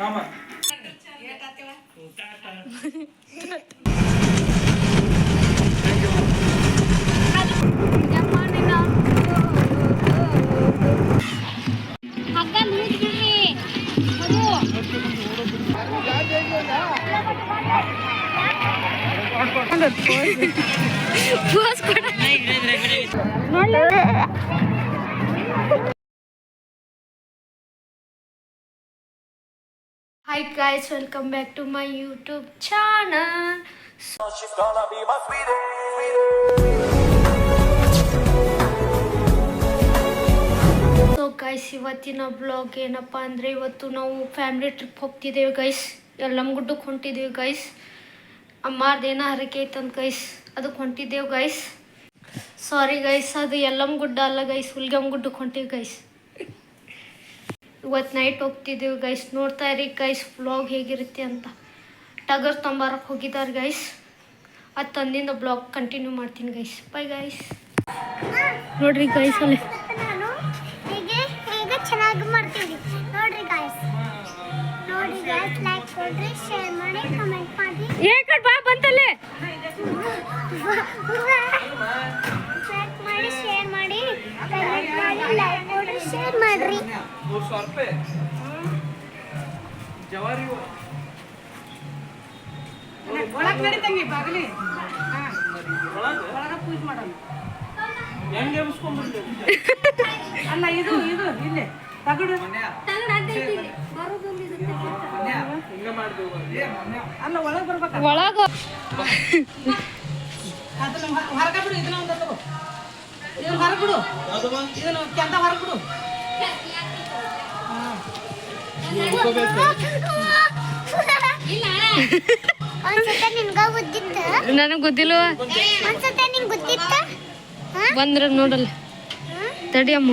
Aam Hi guys, welcome back to my YouTube channel. She's gonna be my sweetie. So guys, ಇವತ್ತಿನ blog ಏನಪ್ಪ ಅಂದರೆ ಇವತ್ತು ನಾವು family trip ಹೋಗ್ತಿದ್ದೇವೆ guys. ಯಲ್ಲಮ್ಮಗುಡ್ಡಕ್ಕೆ ಹೊಂಟಿದ್ದೇವೆ guys. ಅಮ್ಮಾರ್ದೇನೋ ಹರಕೆ ಐತಂತ guys, ಅದಕ್ಕೆ ಹೊಂಟಿದ್ದೇವೆ guys. Sorry guys, ಅದು ಯಲ್ಲಮ್ಮಗುಡ್ಡ ಅಲ್ಲ ಗೈಸ್, ಹುಲ್ಗಮ್ಮಗುಡ್ಡಕ್ಕೆ ಹೊಂಟಿವಿ ಗೈಸ್. ಇವತ್ತು ನೈಟ್ ಹೋಗ್ತಿದ್ದೀವಿ ಗೈಸ್. ನೋಡ್ತಾ ಇರಿ ಗೈಸ್ ಬ್ಲಾಗ್ ಹೇಗಿರುತ್ತೆ ಅಂತ. ಟಗರ್ ತೊಂಬರಕ್ಕೆ ಹೋಗಿದ್ದಾರೆ ಗೈಸ್. ಅದು ತಂದಿಂದ ಬ್ಲಾಗ್ ಕಂಟಿನ್ಯೂ ಮಾಡ್ತೀನಿ ಗೈಸ್. Bye guys. ನೋಡ್ರಿ ಗೈಸ್ ಅಲ್ಲಿ ನಾನು ಹೇಗೆ ಚೆನ್ನಾಗಿ ಮಾಡ್ತೀನಿ ನೋಡ್ರಿ ಗೈಸ್. ಲೈಕ್ ಕೊಡ್ರಿ, ಶೇರ್ ಮಾಡಿ, ಕಮೆಂಟ್ ಮಾಡಿ. ಏಕಡ್ ಬಾ ಬಂತಲ್ಲೇ. ಲೈಕ್ ಮಾಡಿ, ಶೇರ್ ಮಾಡಿ, ಕಮೆಂಟ್ ಮಾಡಿ, ಲೈಕ್ ಕೊಡ್ರಿ, ಶೇರ್ ಮಾಡ್ರಿ. 300 ರೂಪಾಯಿ ಜವಾರಿ ಒಳಗೆ ನಡೀತಂಗಿ ಬಾಗಿಲಿ ಒಳಗ ಪೂಜೆ ಮಾಡೋಣ. ಹೆಂಗೆ ಎಬ್ಸ್ಕೊಂಡ್ಬಿಡ್ಲಿ ಅಲ್ಲ ಇದು ಇಲ್ಲೇ ತಗಡು ಹಿಂಗ ಮಾಡ್ತೀವಿ. ಅಲ್ಲ ಒಳಗೆ ಬರ್ಬೇಕು. ಒಳಗ ಅದನ್ನ ಹೊರಗೆ ಬಿಡು. ಇದನ್ನ ಒಂದು ತಗೋ. ಇದನ್ನ ಹೊರಗೆ ಬಿಡು. ಇದನ್ನ ಕೆಂದ ಹೊರಗೆ ಬಿಡು. ಒಂದ್ಸತ ನಿನ್ಗ ಗೊತ್ತಿತ್ತ? ನನಗೆ ಗೊತ್ತಿಲ್ವ. ಒಂದ್ಸತ ನಿಂಗೆ ಗೊತ್ತಿತ್ತ? ಬಂದ್ರ ನೋಡಲ್ಲ ತಡಿಯಮ್ಮ.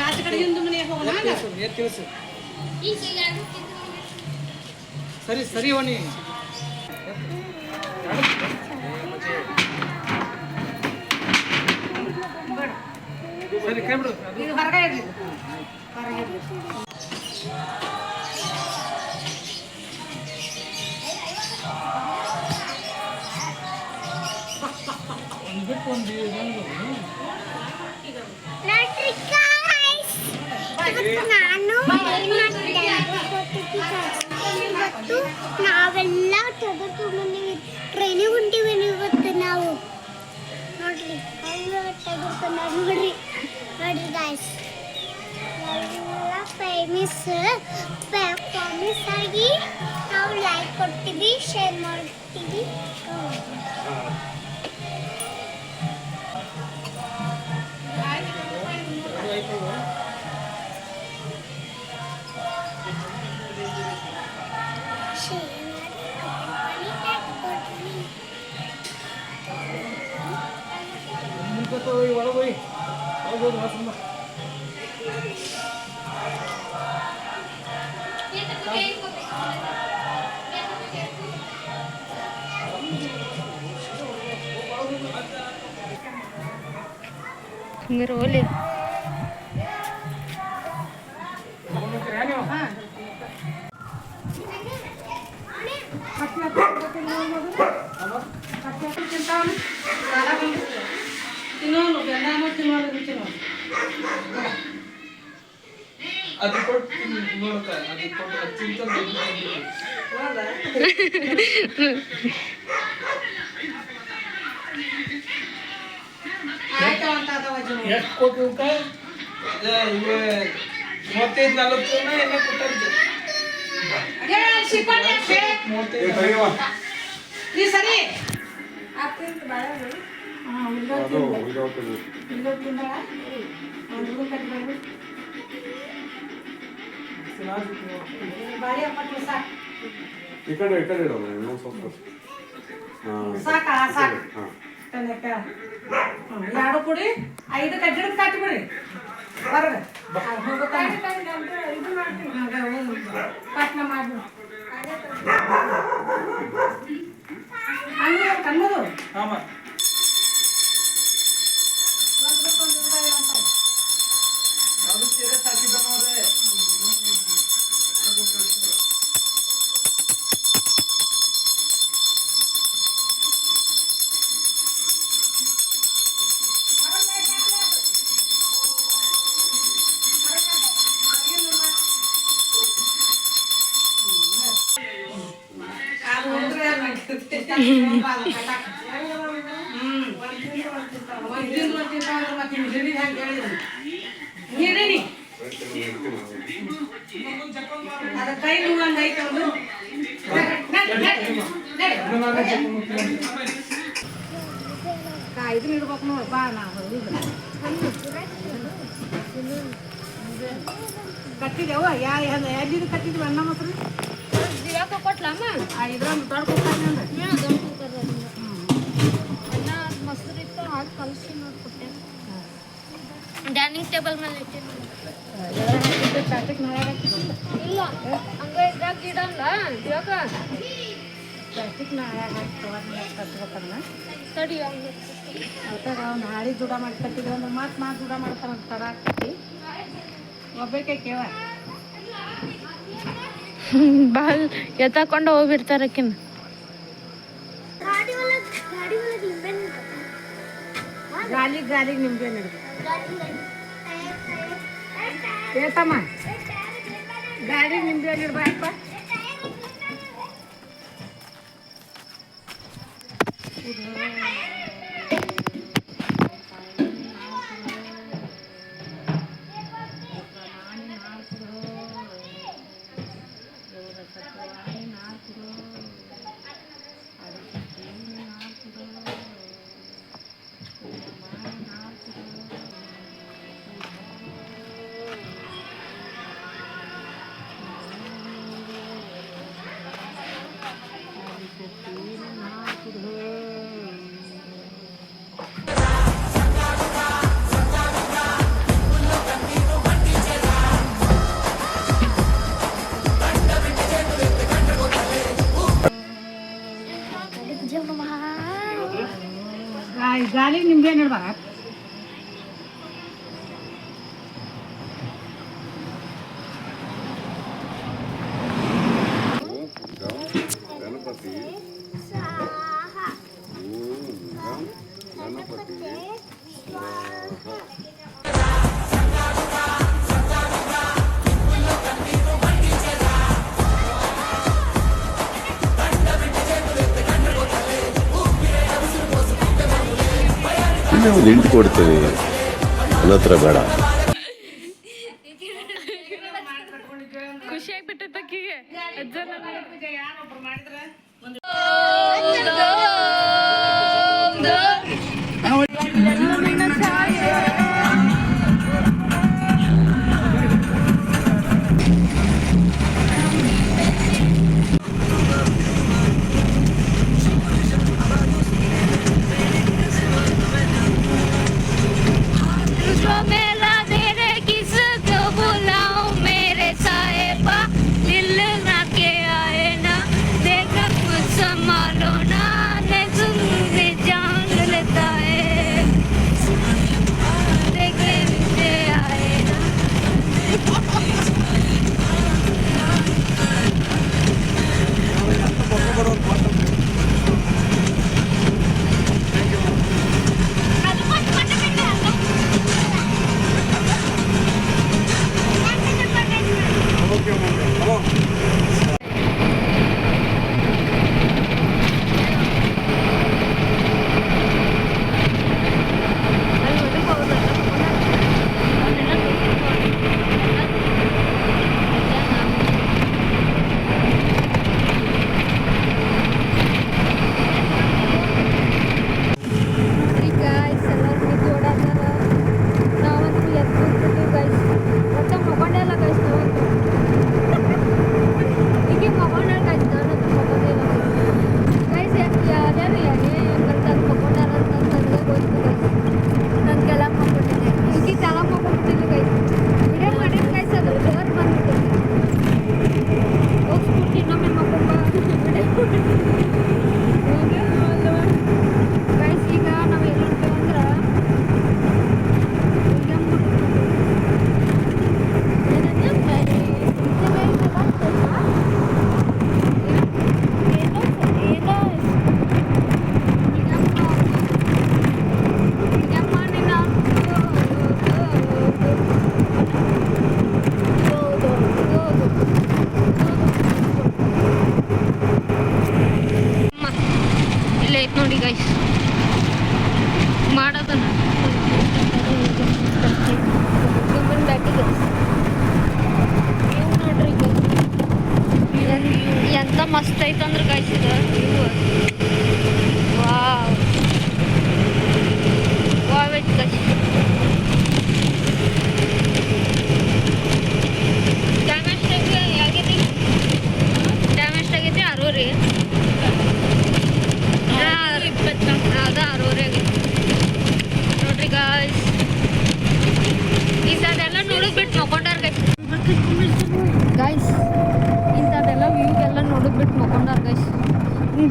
ಆಚೆ ಕಡೆ ಹಿಂದೆ ಮನೆಗೆ ಹೋಗೋಣ. ತಿಳಿಸು ಸರಿ ಸರಿ ಅವನಿ ಸರಿ ಕೈ ಬಿಡು. ಇದು ಹೊರಗೆ ಇರಲಿ. ಹೊರಗೆ ಇರಲಿ. ಒಂದು ಬಿಟ್ಟು ಒಂದು ನೋಡ್ರಿ guys, ಇವತ್ತು ನಾನು ಏನ್ ಮಾಡ್ತಿದ್ದೆ ಇವತ್ತು ನಾವೆಲ್ಲ ತೆಗೆದುಕೊಂಡು ಟ್ರೈನಿಗೆ ಹೊಂಟಿವಿ. ಇವತ್ತು ನಾವು ನೋಡ್ರಿ ನೋಡ್ರಿ ಗಾಯ್ಸ್, ನಾವೆಲ್ಲ ಫೇಮಸ್ ಆಗಿ ನಾವು ಲೈಕ್ ಕೊಡ್ತೀವಿ, ಶೇರ್ ಮಾಡ್ತೀವಿ. ಒಳಗೋಯ್ ಹೋಗ್ಬೋದು ತುಂಬ ಹಿಂಗಾರ ಹೋಲಿ. ತಿನ್ನೋನು ಬೆಂದಾನು ತಿನ್ನೋದು ತಿನ್ನೋದು. ಅದು ಕೊಟ್ಟು ನೋಡ್ತಾ ಅದು ಕೊಟ್ಟು ಚಿಂತೆ ಆಯ್ತು ಅಂತ ಅಥವಾ ಎಷ್ಟು ಕೊಟ್ಟು ಇವೆ 35-40 ಜನ ಎಲ್ಲ ಕೊಟ್ಟಿದ್ದೆ. ನೀ ಸರಿ ಬಾರಿ ಅಪ್ಪಟ್ಟು ಸಾಕು. ಈ ಕಡೆ ಇಡೋಣ ಇನ್ನೊಂದು ಸ್ವಲ್ಪ ಸಾಕಾ ಸಾಕು. ಎರಡು ಕುಡಿ 5 ಕಡ್ಡಿಡ್ ಕಟ್ಬಿಡ್ರಿ ಹೊರಗೆ ಇದು ಮಾಡ್ತೀನಿ ಕಟ್ನ ಮಾಡ್ಬಿಡು. ಹಂಗೆ ಕಣ್ಣದು ಆಮ ಯಾವುದು ಸೇರೆ ಸಾಕಿ ಅದ ಕೈ ನೋವಂಗ ಐತೆ ಒಂದು ಇದನ್ನ ಇಡ್ಬೇಕು ನೋಡಿ ಬಾ ನಾವು ಕಟ್ಟಿದೆವ ಎಲ್ಲಿದು ಕಟ್ಟಿದ್ವಿ ಅನ್ನ ಮೊಸರು ದಿವಾಕ ಕೊಟ್ಲಮ್ಮ ಇದ್ರೊಂದು ದೊಡ್ಡ ಕುಕ್ಕರ್ ಅಂದ್ರೆ ಅನ್ನ ಮೊಸರು ಇತ್ತು ಹಾಕಿ ಕಲಸಿ ನೋಡ್ಕೊಟ್ಟೆ ಡೈನಿಂಗ್ ಟೇಬಲ್ ಮೇಲೆ ಇಟ್ಟೆ ಪ್ಲಾಸ್ಟಿಕ್ ನಾಳೆ ಇಲ್ಲ ಹಂಗ ಇದ್ರಾಗ ಇಡಲ್ಲ ದಿವಾಕ ಪ್ಲಾಸ್ಟಿಕ್ ನಾಳೆ ಹಾಕಿ ಕಟ್ಬೇಕನ್ನ ತಡಿ ಅದಾಗ ಅವ್ನು ಹಾಳಿ ಜೂಡ ಮಾಡಿ ಕಟ್ಟಿದ್ರೆ ಅಂದ್ರೆ ಮತ್ತೆ ಜೂಡ ಮಾಡ್ತಾನೆ ತಡ ಕಟ್ಟಿ ಒಬ್ಬಕ್ಕೆ ಕೇವ ಭಾಳ ಎತ್ತಾಕೊಂಡು ಹೋಗ್ಬಿಡ್ತಾರಕ್ಕಿನ್ನ ಗಾಡಿ ಒಳಗೆ ನಿಂಬೆಹಣ್ಣು ಗಾಲಿಗೆ ನಿಂಬೆ ಹಿಡಿದು ಏತಮ್ಮ ಗಾಡಿಗೆ ನಿಂಬೆ ಹಿಡ್ಬಾಯಪ್ಪ ಗಾಲಿಗೆ ನಿಂಬೆ ಹಿಡ್ಬಾರ ಗಣಪತಿ ಗಣಪತಿ ಒಂದು ಇಂಟು ಕೊಡ್ತೀನಿ ನನ್ನ ಹತ್ರ ಬೇಡ ಖುಷಿ ಆಗ್ಬಿಟ್ಟಕ್ಕಿಗೆ ಯಾರೊಬ್ರು ಮಾಡಿದ್ರೆ me la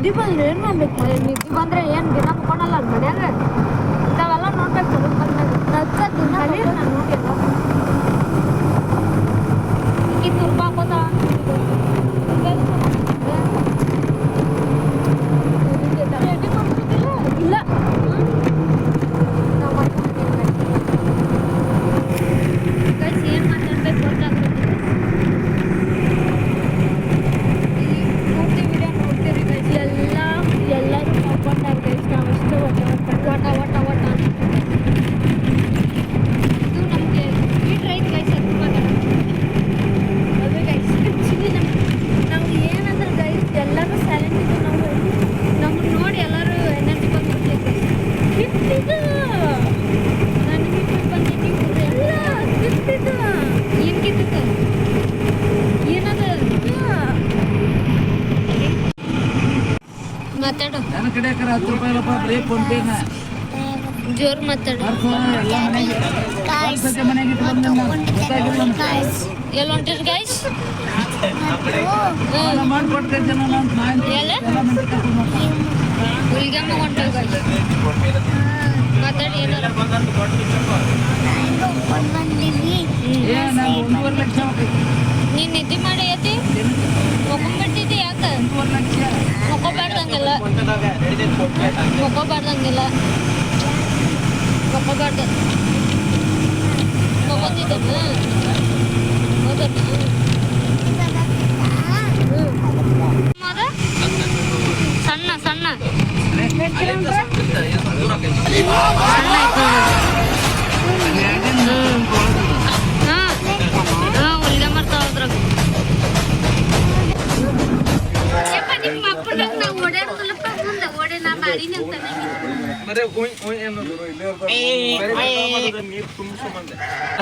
ನಿದ್ದೆ ಬಂದ್ರೆ ಏನು ಮಾಡ್ಬೇಕು ನಿದ್ದೆ ಬಂದ್ರೆ ಏನು ದಿನ ಮುಕ್ಕೊಳಲ್ಲ ಮನ್ಯಾಗ ಇಂಥವೆಲ್ಲ ನೋಡ್ಬೇಕು ದಿನ ನಾನು ನೋಡಿಲ್ಲ ಈಗ ತುರ್ಪ ಹಾಕೋದ ಇಲ್ಲ ಏನು ಮಾತಾಡ್ಬೇಕು ಗೊತ್ತಾಗುತ್ತೆ ಎಲ್ಲರೂ ತಗೊಂಡಾಗ ನಾವಷ್ಟೇ ಒಟ್ಟ ಇದು ನಮಗೆ ಸ್ವೀಟ್ ರೈಸ್ ಗೈಸ್ ಅದು ಅದು ಗೈಸ್ ಆ್ಯಕ್ಚುಲಿ ನಮ್ಗೆ ಏನಂದ್ರೆ ಗೈಸ್ ಎಲ್ಲರೂ ಸೈಲೆಂಟ್ ಇದ್ದು ನಮ್ಗೆ ನೋಡಿ ಎಲ್ಲರೂ ಎನರ್ಜಿ ಬಂದ್ಬಿಡ್ತೈತೆ ಕಿತ್ತಿದ್ದು ನನಗೆ ಬಂದೈತಿ ಎಲ್ಲ ಕಿತ್ತಿದ್ದು ಏನು ಕಿತ್ತಿತ್ತು ಏನದ ಮಾತಾಡು ನನ್ನ ಕಡೆ 10 ರೂಪಾಯಿ ಫೋನ್ ಪೇನ ಜೋರ್ ಮಾತಾಡು ಎಲ್ಲಿ ಹೊಂಟಿರಿ ಗೈಸ್ ಹುಲ್ಗಮ್ಮ ಹೊಂಟವ್ ಗೈಸ್ ಮಾತಾಡಿ ಏನಾರ ನೀನು ನಿದ್ದೆ ಮಾಡಿ ಐತಿ ಮುಕೊಂಡ್ಬಿಟ್ಟಿದ್ದಿ ಯಾಕೆ ಮುಕ್ಕೋಬಾರ್ದಂಗೆಲ್ಲ ಮುಕ್ಕೋಬಾರ್ದಂಗೆಲ್ಲ ಮುಕ್ಕೋಬಾರ್ದು ಮುಕ್ಕೋತಿದ್ದಮ್ಮ ಹೌದಮ್ಮ ಸಣ್ಣ ಸಣ್ಣ ಹುಲ್ಗೆ ಮಾಡ್ತಾವ ಅದ್ರಾಗ ನಿಮ್ಮ ಅಪ್ಪನಾಗ ನಾವು ಓಡಾಡ್ಕೊಳಪ್ಪ ಮುಂದೆ ಓಡೇ ನಾ ಮಾಡಿನಿ ಅಂತ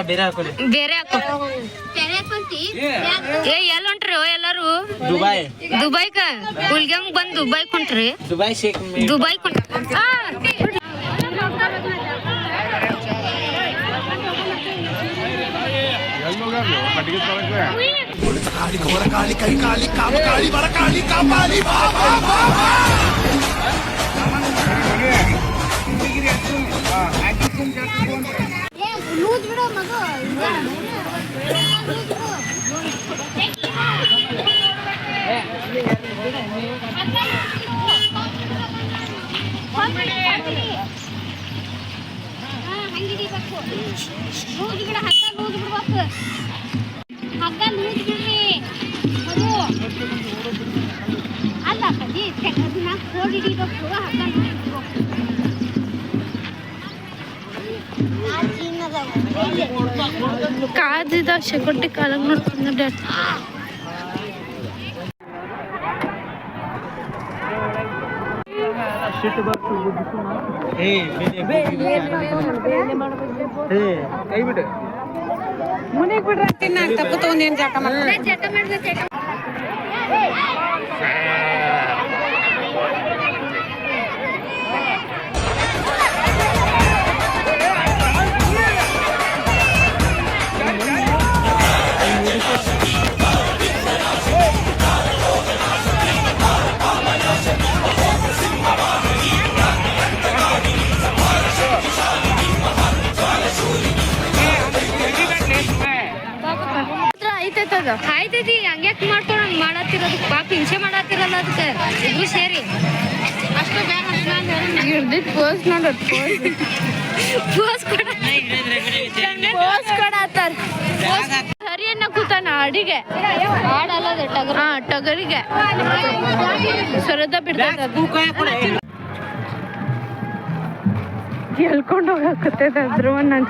ಬೇರೆ ಹಾಕೋ ಏ ಎಲ್ಲಿ ಹೊಂಟ್ರಿ ಎಲ್ಲಾರು ದುಬೈಕ ಹುಲ್ಗೆಮ್ ಬಂದ್ ದುಬೈಕ್ ಹೊಂಟ್ರಿ ದುಬೈಕ್ ಲೂಸ್ ಬಿಡೋ ಮಗ ಹಂಗಿಡಿಬೇಕು ಲೂಸ್ ಬಿಡ ಹಗ್ಗ ಲೂಸ್ ಬಿಡ್ಬೇಕು ಹಗ್ಗ ಲೂಸ್ ಬಿಡ್ರಿ ಮಗು ಅಲ್ಲ ಕದಿ ಅದನ್ನ ಕೋಡ್ ಹಿಡಿಬೇಕು ಹಗ್ಗ ಲೂಸ್ ಬಿಡ್ಬೇಕು ಕಾದಿದ ಶೆಕೊಟ್ಟಿ ಕಾಲಾಗ ನೋಡ್ಕೊಂಡು ಕೈ ಬಿಡು ಮುನಿಗೆ ಬಿಡ್ರಿ ತಿನ್ನ ತಪ್ಪು ತಗೊಂಡೇನು ಜಾಕ ಮಾಡಿ ಜಟ ಮಾಡ್ಬೇಕು ಆಯ್ತೈತಿ ಹಂಗ್ಯಾಕ್ ಮಾಡ್ಕೊಂಡು ಮಾಡತ್ತಿರೋದು ಪಾಪ ಹಿಂಸೆ ಮಾಡತ್ತಿರಲ್ಲ ಅದಕ್ಕೆ ಇಬ್ರು ಸೇರಿ ಅಷ್ಟು ಬೇಗ ಪೋಸ್ ನೋಡೋದು ಪೋಸ್ ಕೊಡತ್ತಾರ ಸರಿಯನ್ನ ಕೂತಾನ ಅಡಿಗೆ ಹಾಡಲ್ಲದ ಟಗರಿಗೆ ಸರದ ಬಿಡ್ತೈತೆ ಎಲ್ಕೊಂಡು ಹೋಗಕತ್ತೈತೆ ಧ್ರುವ ನಾನು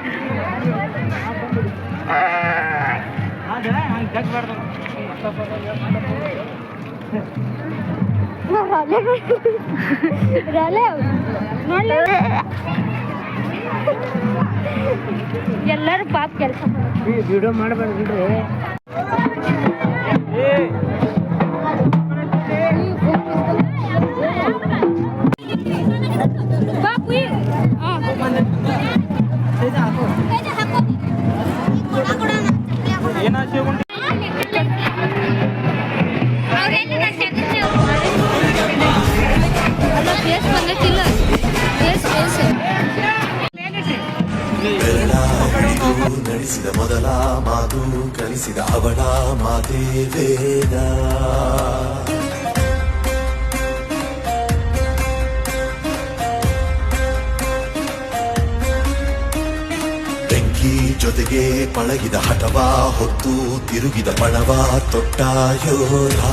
ಎಲ್ಲರೂ ಪಾಪ ಕೆಲಸ ವಿಡಿಯೋ ಮಾಡಬೇಡ್ರಿ ತಿಳಿಸಿದ ಮೊದಲ ಮಾತು ಕಲಿಸಿದ ಅವಳ ಮಾತೇ ವೇದ. ಬೆಂಕಿ ಜೊತೆಗೆ ಪಳಗಿದ ಹಠವ ಹೊತ್ತು ತಿರುಗಿದ ಪಣವ ತೊಟ್ಟ ಯೋಧ.